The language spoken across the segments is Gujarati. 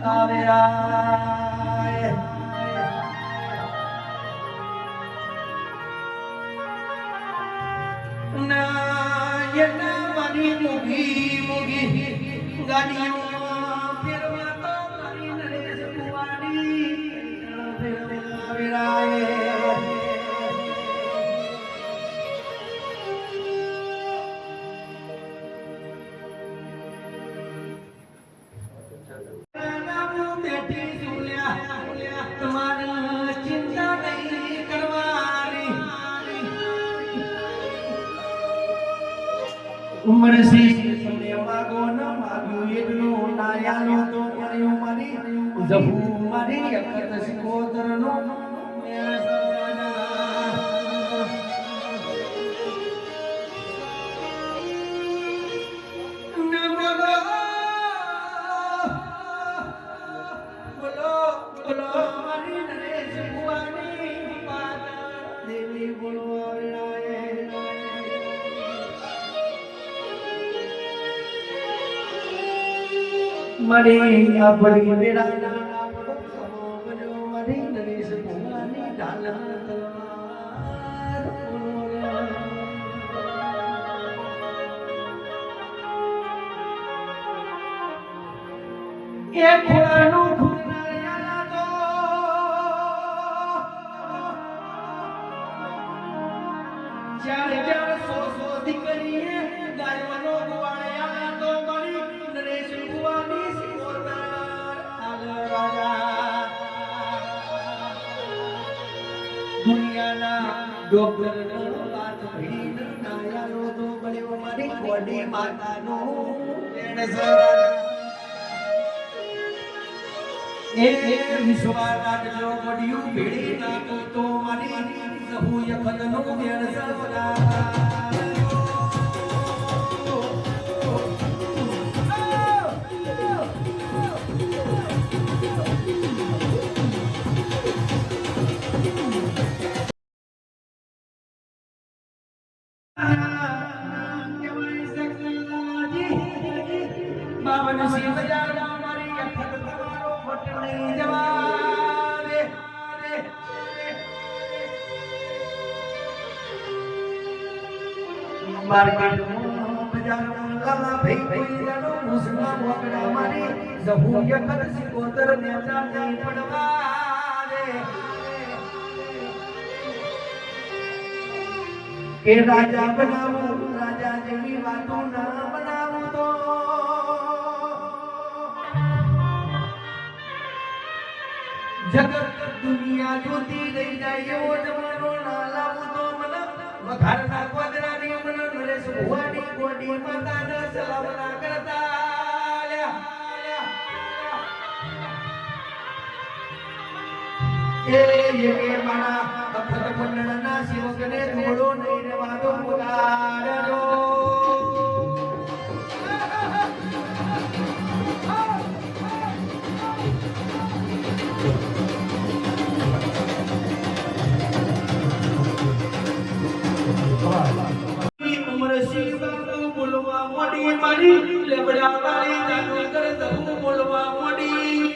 આવેરાય ના યના મારી મોગી મોગી ગાડીઓ ફેરવા તો મારી નરેશ કુવાડી આવેરાય ઉમર સી તમને માગો ન માગ્યું એટલું નાયાનો તો મળ્યું મારી જહુ મારી અકત સિકોદરનો મરી આપણી વેળા મરી નરેશ ભુવાની ડાલા તલવાર એ ખોળાનું ખુનાયા તો ચાર ચાર સો દીકરીએ ગાયવાનો ગવાળ્યા તો મરી નરેશ ભુવાની દુનિયાના ડોક્ટર વાત ભીડ નાયાનો તો બળ્યો મારી ગોડી માતાનો એ વિશ્વા રાખજો ગોડિયું ભીડી નાખો તો મારી સહુ યખતનો મેળ સવરા બાબન શિવ જાડા મારી અખત તમારો મટણી જવારે માર્કેટ બજાર મુંગલા ભઈ જાનો મુસલા વકડા મારી જહુ યખત સિકોદર ને જાતી પડવારે કે રાજા બનાવું રાજા જેવી વાતો ના બનાવું તો જગત દુનિયા જોતી રહી જાય એવો જમાનો ના લાવું તો મને વઘારના ગોદરાની મને નરેશ ભુવાની ગોડી માતાના સલામના કરતા એ મારા અખત મંડળના સેવકને થોડો નહીં રહેવાનો પુકારજો બોલવા મોડી મારી લેબડા વાળી જાનુ કર દઉં બોલવા મોડી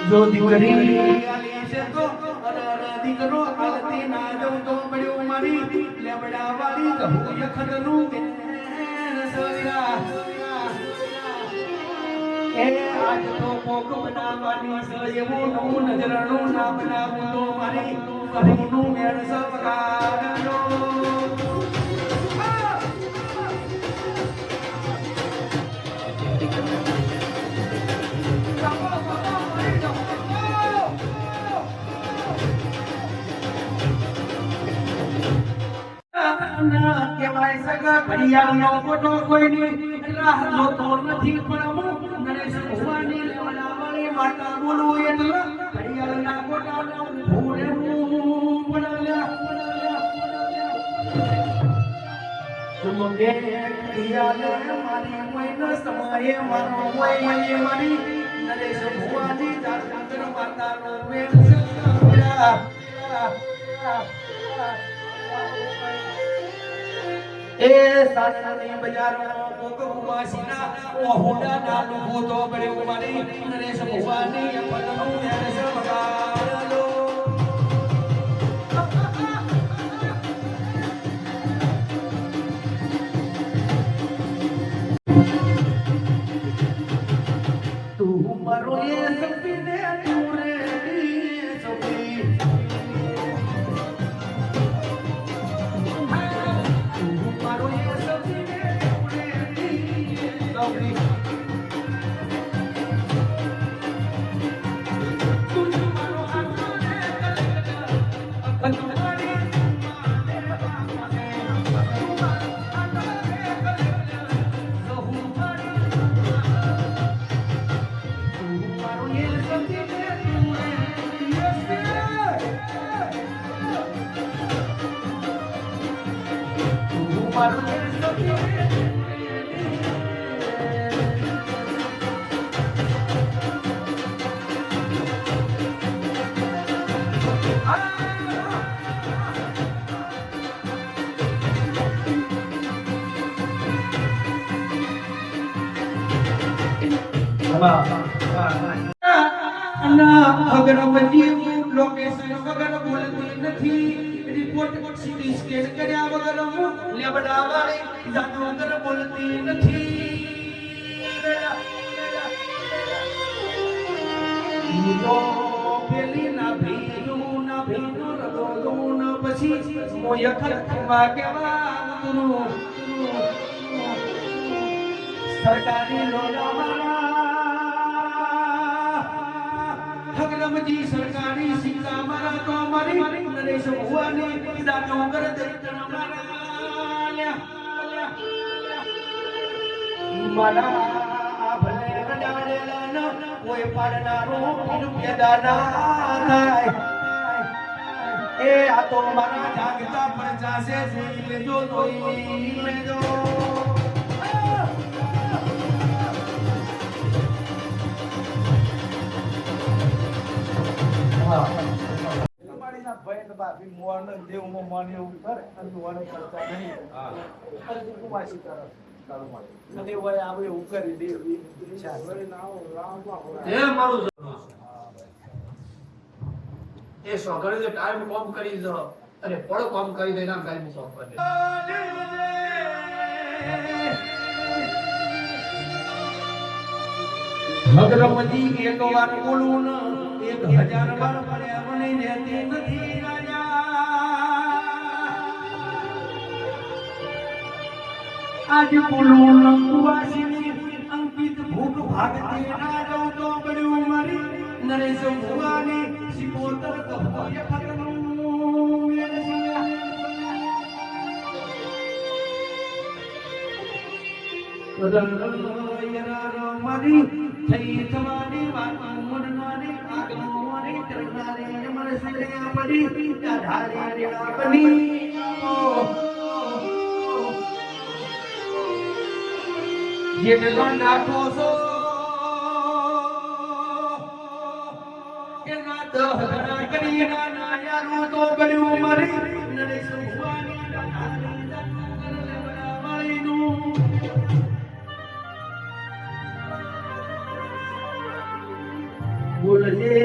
જો દીકરી આલી છે તો અરર દીકરો આલતી ના જઉં તો પડ્યું મારી લેબડા વાળી જહુ યખતનું સવિરા એ આજ તો કોક બનાવવાની છે એવું નવું નજરાનું ના બનાવું તો મારી કરુનું મેળ સવરાનો કેવાય સગા ઘડિયાળનો ફોટો કોઈની રાહ જોતો નથી પણ હું નરેશ ભુવાની લેવડા વાળી માતા બોલું એટલે ઘડિયાળના ફોટાનો ભૂરે તુમને ઘડિયાળ મારી કોઈનો સમયે મારો કોઈ મારી નરેશ ભુવાની જાતર માતાનો વેણ સગા એ સાસની બજારમાં કોક ઉમાસીના ઓહુડા નાનું ભૂતો પડ્યું મારી નરેશ ભુવાની પદનું ધ્યાન સમગાડલો તું મારો એ સપને તું રે સપી અગરબત્તી લોકેશન વગર બોલતી નથી રિપોર્ટ સીટી સ્કેન કર્યા વગર હું લેબડા વાળી જાતો વગર બોલતી નથી તો પેલી ના ભીનું રગોનું ના પછી મોય ખલખવા કેવા તું સરકારી લોલા હગરમજી સરકારી સિક્કા મારા તો મારી નરેશ ભુવાની દાતો કર દર્શન મારા ભલે રડાડેલા ન કોઈ પાડનારો રૂપિયા થાય એ આ તો મારા જાગતા પરચા છે જોઈ લેજો એ સોગડે જે ટાઈમ કોમ કરી દો અને પળ કોમ કરી દે ના ટાઈમ સોપ કરે હગરમજી એક વાર બોલું ન 1000 વાર પડ્યા મને રહેતી નથી રાજા આજ બોલું ન કુવાસીની અંકિત ભૂખ ભાગતી ના જાઉં તો પડ્યું મારી નરેશ ભુવાની સિકોતર કહોય ફરનું મારી થઈ થવાની વાત મનનારી આગમવાની કરનારી મન સરે પડી ધારી બની જેટલો નાખો છો એના 10 ગણા કરી ના યારો તો બન્યું મારી નરેશ ભુવાની બોલજે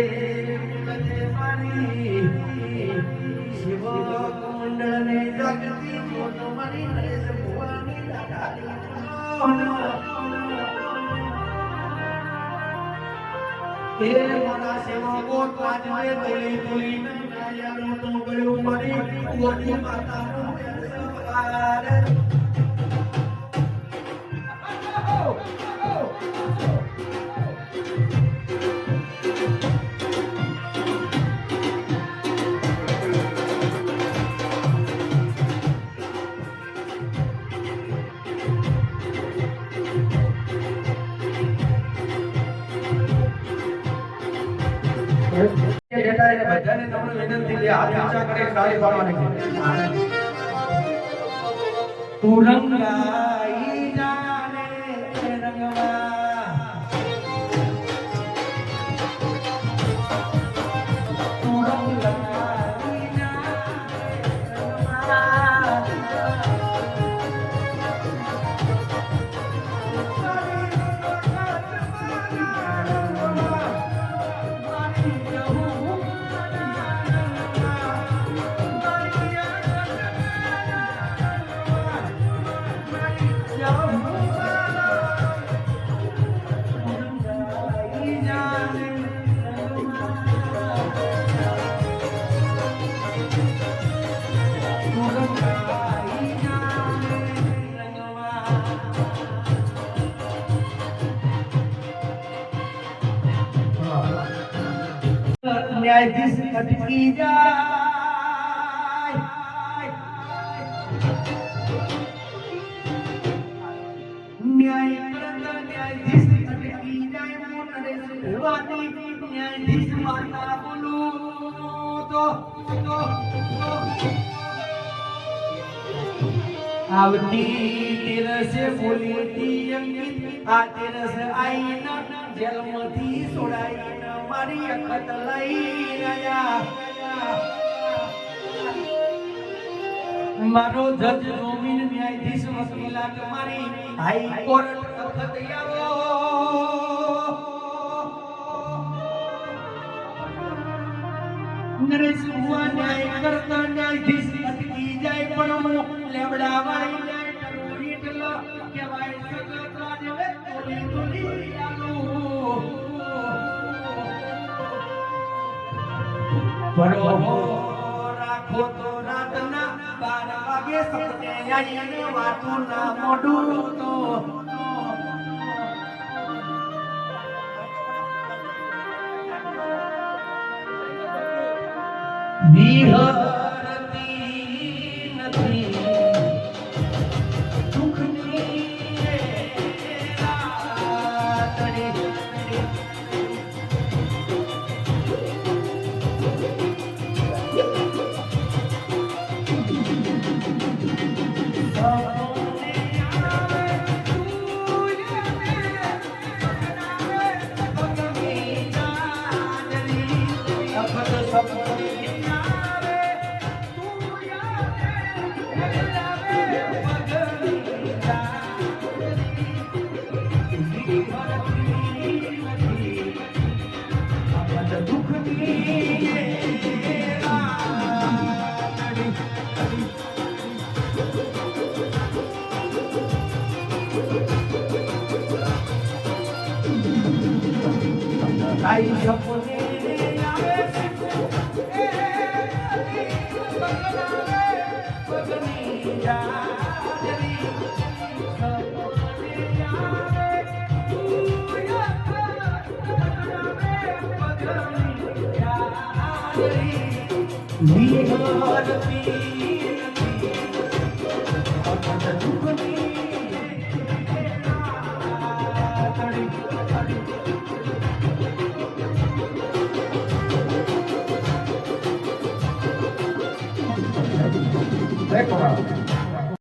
મારી શિવ કુંડને જગતી મોટ મારી નરેશ ભુવાની દાઢારી હે મારા સેવકો કાજને તોલી નાયાનો તો ગયો મારી ગોડી માતાનો સવાર બધાને તમને વિનંતી છે હાથ ઊંચા કરી તાળી પાડવાની છે તું રંગાઈ જાને રંગવા તું રંગાઈ જાને રંગવા ન્યાયાધીશ અટકી જાય ન્યાય કરતા ન્યાયાધીશ અટકી જાય હું નરેશ ભુવાની ન્યાયાધીશ માતા બોલું તો આવતી તેરસે બોલી તી અંકિત આ તેરસ આઈના જેલમાંથી છોડાઈને મારી અખત લઈ રહ્યા મારો જજ નોમીન ન્યાયાધીશ વકીલાત મારી હાઈકોર્ટ અખત આવો નરેશ ભુવા ન્યાય કરતા ન્યાયાધીશ અટકી જાય પણ લેબડા વાળી જાય ટરોરી ટલો કહેવાય સગતા જેવે તોલી તોલી આલો પડો રાખો તો રાતના 12 વાગે સપને આવીને વાતું ના મોઢું તો વિહરતી નથી દુઃખની રાતડી आई सपने आवे पगनी जाजरी सपने आवे तू पगनी जाजरी विहरती Record.